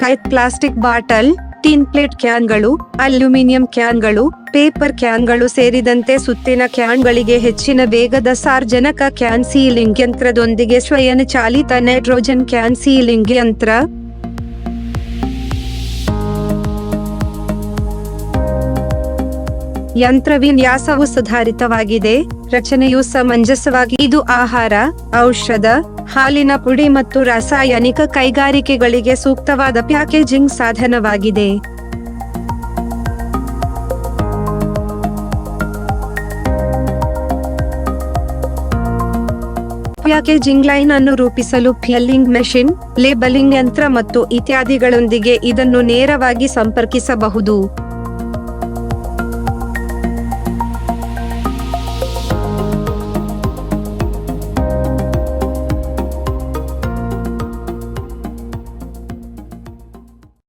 Type plastic bottle, tin plate ಕ್ಯಾನ್ಗಳು, aluminium ಕ್ಯಾನ್ಗಳು, paper ಕ್ಯಾನ್ಗಳು ಸೇರಿದಂತೆ ಸುತ್ತಿನ ಕ್ಯಾನ್ಗಳಿಗೆ ಹೆಚ್ಚಿನ ವೇಗದ ಸಾರ್ವಜನಿಕ ಕ್ಯಾನ್ ಸೀಲಿಂಗ್ ಯಂತ್ರದೊಂದಿಗೆ ಸ್ವಯಂಚಾಲಿತ ನೈಟ್ರೋಜನ್ ಕ್ಯಾನ್ ಸೀಲಿಂಗ್ ಯಂತ್ರ. ಯಂತ್ರವಿನ್ಯಾಸವು ಸುಧಾರಿತವಾಗಿದೆ, ರಚನೆಯು ಸಮಂಜಸವಾಗಿ ಇದು ಆಹಾರ, ಔಷಧ, ಹಾಲಿನ ಪುಡಿ ಮತ್ತು ರಾಸಾಯನಿಕ ಕೈಗಾರಿಕೆಗಳಿಗೆ ಸೂಕ್ತವಾದ ಪ್ಯಾಕೇಜಿಂಗ್ ಸಾಧನವಾಗಿದೆ. ಪ್ಯಾಕೇಜಿಂಗ್ ಲೈನ್ ಅನ್ನು ರೂಪಿಸಲು ಫಿಲ್ಲಿಂಗ್ ಮೆಷಿನ್, ಲೇಬಲಿಂಗ್ ಯಂತ್ರ ಮತ್ತು ಇತ್ಯಾದಿಗಳೊಂದಿಗೆ ಇದನ್ನು ನೇರವಾಗಿ ಸಂಪರ್ಕಿಸಬಹುದು.